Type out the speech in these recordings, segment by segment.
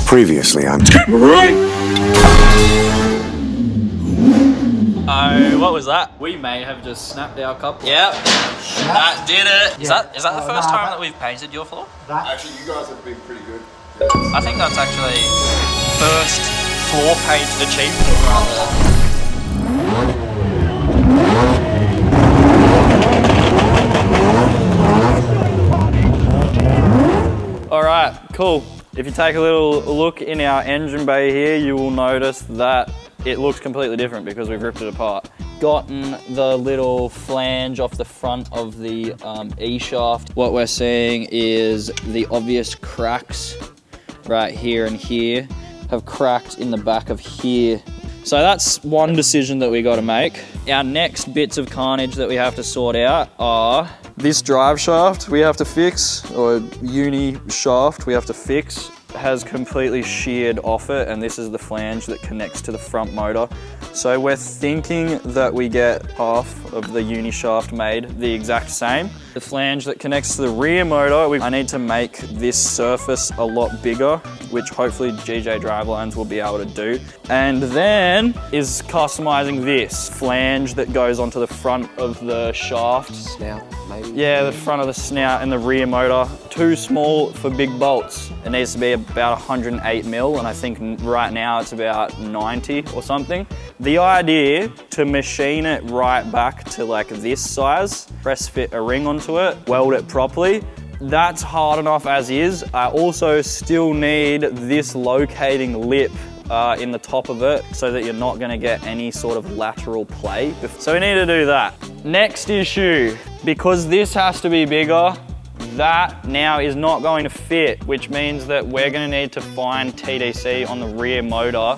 Previously on... Oh, what was that? We may have just snapped our couple. Yep, that did it. Is that the first time that we've painted your floor? Actually, you guys have been pretty good. I think that's actually first floor paint achievement right there. All right, cool. If you take a little look in our engine bay here, you will notice that it looks completely different because we've ripped it apart. Gotten the little flange off the front of the E-shaft. What we're seeing is the obvious cracks right here and here have cracked in the back of here. So that's one decision that we got to make. Our next bits of carnage that we have to sort out are this drive shaft we have to fix, or uni shaft we have to fix, has completely sheared off it, and this is the flange that connects to the front motor. So we're thinking that we get half of the uni shaft made the exact same. The flange that connects to the rear motor, I need to make this surface a lot bigger, which hopefully GJ Drivelines will be able to do. And then is customizing this flange that goes onto the front of the shaft. Snout, maybe? Yeah, the front of the snout and the rear motor. Too small for big bolts. It needs to be about 108 mil, and I think right now it's about 90 or something. The idea to machine it right back to like this size, press fit a ring onto it, weld it properly, that's hard enough as is. I also still need this locating lip in the top of it so that you're not gonna get any sort of lateral play. So we need to do that. Next issue, because this has to be bigger, that now is not going to fit, which means that we're gonna need to find TDC on the rear motor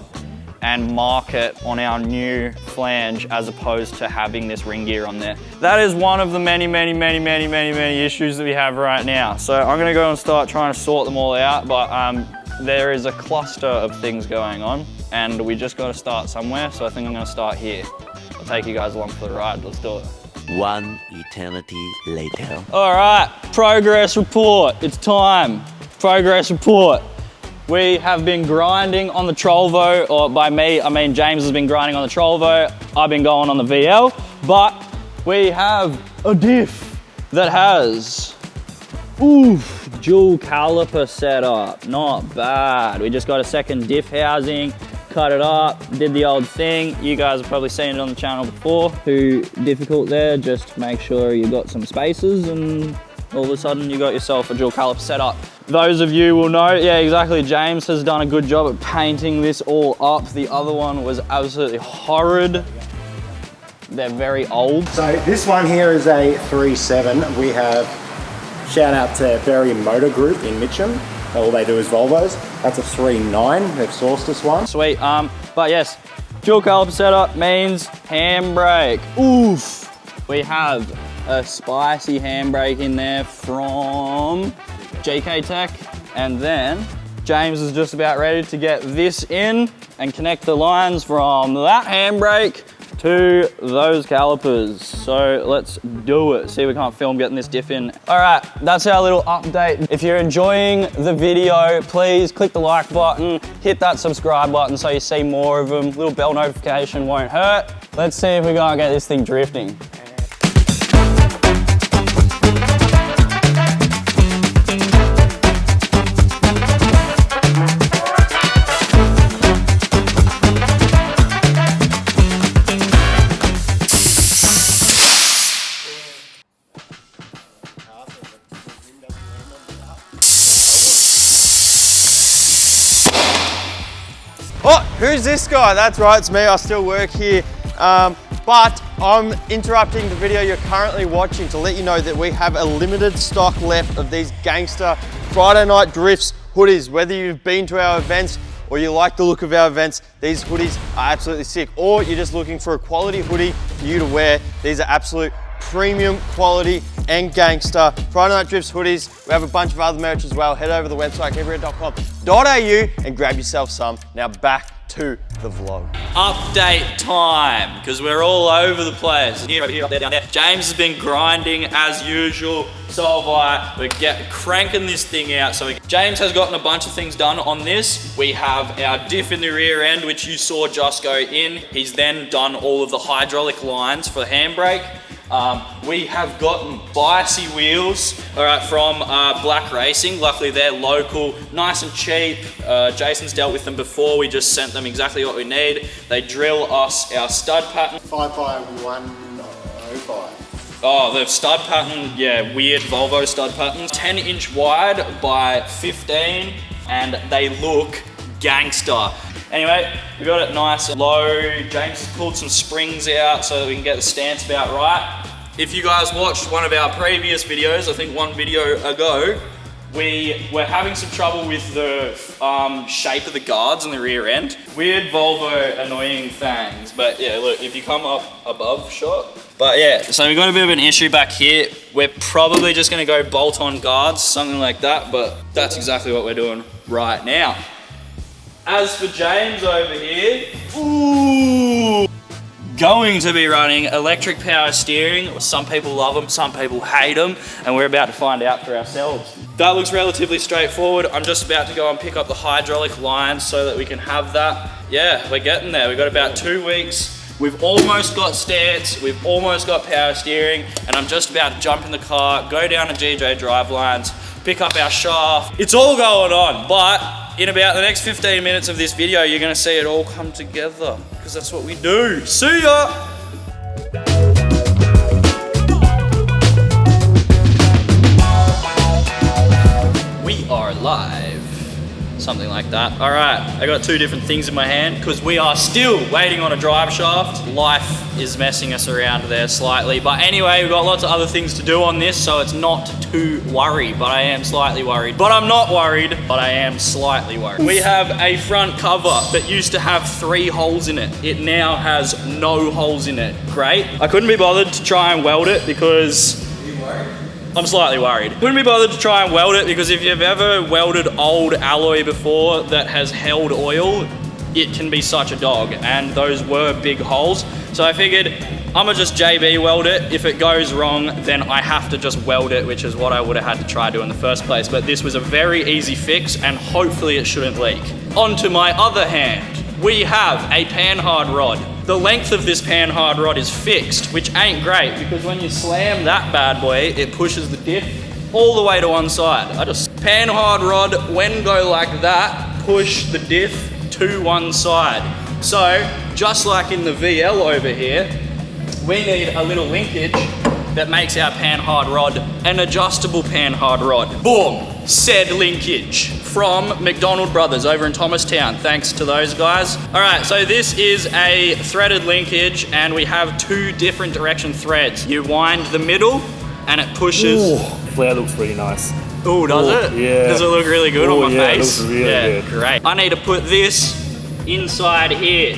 and mark it on our new flange as opposed to having this ring gear on there. That is one of the many issues that we have right now. So I'm gonna go and start trying to sort them all out, but there is a cluster of things going on and we just gotta start somewhere. So I think I'm gonna start here. I'll take you guys along for the ride, let's do it. One eternity later. All right, progress report, it's time. Progress report. We have been grinding on the Trollvo, or by me, I mean James has been grinding on the Trollvo. I've been going on the VL, but we have a diff that has, dual caliper setup, not bad. We just got a second diff housing, cut it up, did the old thing. You guys have probably seen it on the channel before. Too difficult there, just make sure you got some spaces and all of a sudden you got yourself a dual caliper setup. Those of you will know, yeah, exactly, James has done a good job at painting this all up. The other one was absolutely horrid. They're very old. So this one here is a 3.7. We have, shout out to Berry Motor Group in Mitcham. All they do is Volvos. That's a 3.9, they've sourced us one. Sweet, but yes, dual caliper setup means handbrake. Oof. We have a spicy handbrake in there from GK Tech, and then James is just about ready to get this in and connect the lines from that handbrake to those calipers. So let's do it. See if we can't film getting this diff in. All right, that's our little update. If you're enjoying the video, please click the like button, hit that subscribe button so you see more of them. Little bell notification won't hurt. Let's see if we can't get this thing drifting. Oh, who's this guy? That's right, it's me, I still work here. But I'm interrupting the video you're currently watching to let you know that we have a limited stock left of these Gangster Friday Night Drifts hoodies. Whether you've been to our events or you like the look of our events, these hoodies are absolutely sick. Or you're just looking for a quality hoodie for you to wear, these are absolute premium quality and gangster. Friday Night Drifts hoodies. We have a bunch of other merch as well. Head over to the website, keeperhead.com.au and grab yourself some. Now back to the vlog. Update time, because we're all over the place. Here, over here, up there, down there. James has been grinding as usual. So have I. We're cranking this thing out. So James has gotten a bunch of things done on this. We have our diff in the rear end, which you saw just go in. He's then done all of the hydraulic lines for the handbrake. We have gotten Bicy wheels, all right, from Black Racing. Luckily they're local, nice and cheap. Jason's dealt with them before. We just sent them exactly what we need. They drill us our stud pattern. 5x105. Oh, the stud pattern, yeah, weird Volvo stud patterns. 10-inch wide by 15, and they look gangster. Anyway, we got it nice and low. James has pulled some springs out so that we can get the stance about right. If you guys watched one of our previous videos, I think one video ago, we were having some trouble with the shape of the guards in the rear end. Weird Volvo annoying things, but yeah, look, if you come up above shot. But yeah, so we got a bit of an issue back here. We're probably just gonna go bolt on guards, something like that, but that's exactly what we're doing right now. As for James over here, ooh, going to be running electric power steering. Some people love them, some people hate them, and we're about to find out for ourselves. That looks relatively straightforward. I'm just about to go and pick up the hydraulic lines so that we can have that. Yeah, we're getting there. We've got about 2 weeks. We've almost got stance, we've almost got power steering, and I'm just about to jump in the car, go down to GJ Drivelines, pick up our shaft. It's all going on, but in about the next 15 minutes of this video, you're gonna see it all come together, because that's what we do. See ya! We are live. Something like that. All right, I got 2 different things in my hand because we are still waiting on a drive shaft. Life is messing us around there slightly. But anyway, we've got lots of other things to do on this, so it's not too worried, but I am slightly worried. But I'm not worried, but I am slightly worried. We have a front cover that used to have 3 holes in it. It now has no holes in it. Great. I couldn't be bothered to try and weld it because I'm slightly worried. Couldn't be bothered to try and weld it because if you've ever welded old alloy before that has held oil, it can be such a dog, and those were big holes. So I figured I'ma just JB weld it. If it goes wrong, then I have to just weld it, which is what I would have had to try do in the first place. But this was a very easy fix, and hopefully it shouldn't leak. Onto my other hand, we have a panhard rod. The length of this panhard rod is fixed, which ain't great because when you slam that bad boy, it pushes the diff all the way to one side. I just panhard rod, when go like that, push the diff to one side. So, just like in the VL over here, we need a little linkage that makes our panhard rod an adjustable panhard rod. Boom! Said linkage from McDonald Brothers over in Thomastown. Thanks to those guys. All right, so this is a threaded linkage and we have 2 different direction threads. You wind the middle and it pushes. Ooh, flare looks pretty nice. Oh, does it? Yeah. Does it look really good on my face? It looks really good. Great. I need to put this inside here.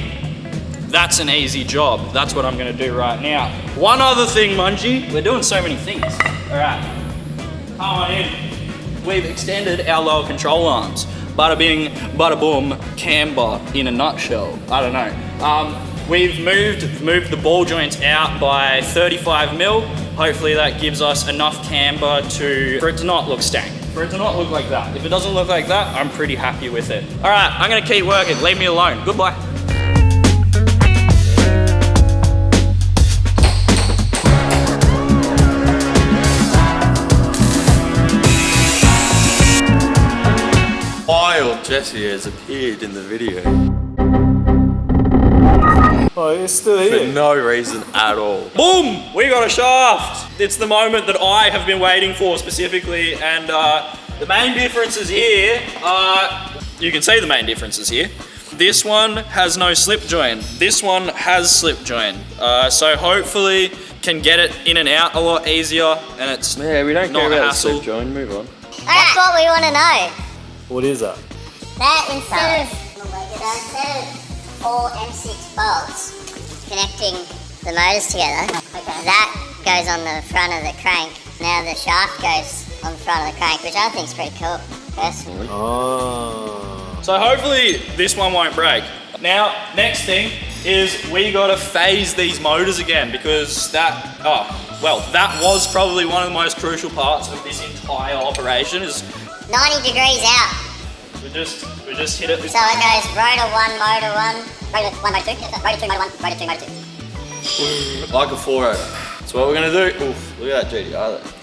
That's an easy job. That's what I'm gonna do right now. One other thing, Mungie. We're doing so many things. All right, come on in. We've extended our lower control arms. Bada bing, bada boom, camber in a nutshell. I don't know. We've moved the ball joints out by 35 mil. Hopefully that gives us enough camber for it to not look stank. For it to not look like that. If it doesn't look like that, I'm pretty happy with it. All right, I'm gonna keep working. Leave me alone. Goodbye. Wild Jesse has appeared in the video Oh, it's still for here. no reason at all. Boom! We got a shaft. It's the moment that I have been waiting for specifically, and the main differences here are, you can see the main differences here. This one has no slip join. This one has slip join. So hopefully can get it in and out a lot easier, and it's Yeah, we don't not care a about the hassle. slip join. Move on. That's what we want to know. What is that? That instead of 4 M6 bolts connecting the motors together, that goes on the front of the crank. Now the shaft goes on the front of the crank, which I think is pretty cool, personally. Oh. So hopefully this one won't break. Now, next thing is we gotta phase these motors again because that was probably one of the most crucial parts of this entire operation is 90 degrees out. we just hit it. So it goes rotor 1, motor 1, rotor 1, motor 2, rotor 2, motor 1, rotor 2, motor 2. Like a 4-rotor. So what we're gonna do, oof, look at that GTR there.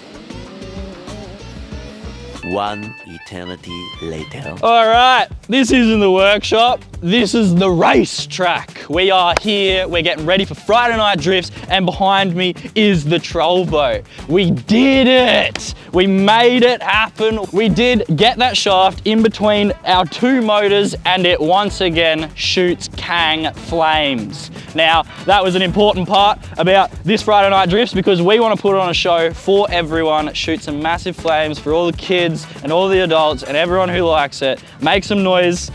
One eternity later. All right, this isn't the workshop. This is the racetrack. We are here, we're getting ready for Friday night drifts, and behind me is the troll boat. We did it. We made it happen. We did get that shaft in between our two motors and it once again shoots Kang flames. Now, that was an important part about this Friday night drifts because we want to put on a show for everyone, shoot some massive flames for all the kids and all the adults and everyone who likes it, make some noise,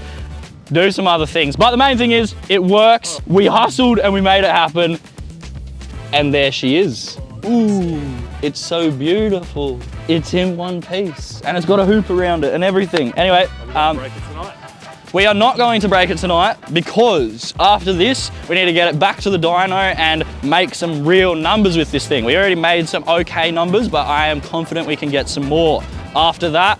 do some other things. But the main thing is, it works. We hustled and we made it happen. And there she is. Ooh, it's so beautiful. It's in one piece and it's got a hoop around it and everything. Anyway, we are not going to break it tonight because after this, we need to get it back to the dyno and make some real numbers with this thing. We already made some okay numbers, but I am confident we can get some more. After that,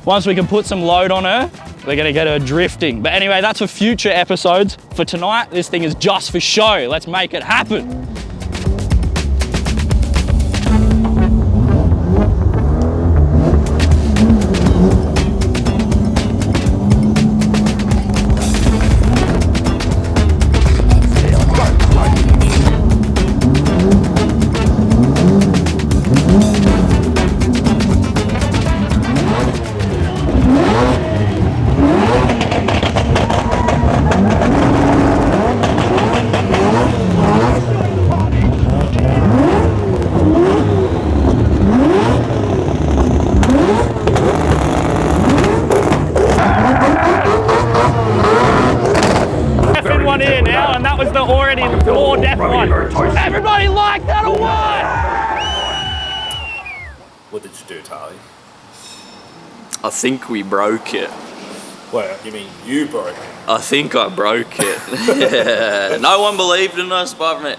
once we can put some load on her, we're gonna get her drifting. But anyway, that's for future episodes. For tonight, this thing is just for show. Let's make it happen. One here now, and that was the already more death one. Everybody like that or what? What did you do, Tali? I think we broke it. Well, you mean you broke it? I think I broke it. Yeah. No one believed in us apart from it.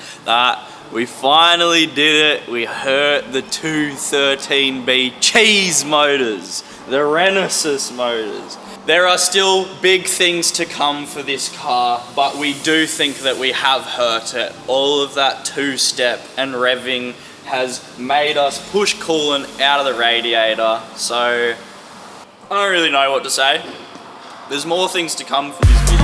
We finally did it. We hurt the 213B cheese motors, the Renesis motors. There are still big things to come for this car, but we do think that we have hurt it. All of that two-step and revving has made us push coolant out of the radiator. So I don't really know what to say. There's more things to come for this video.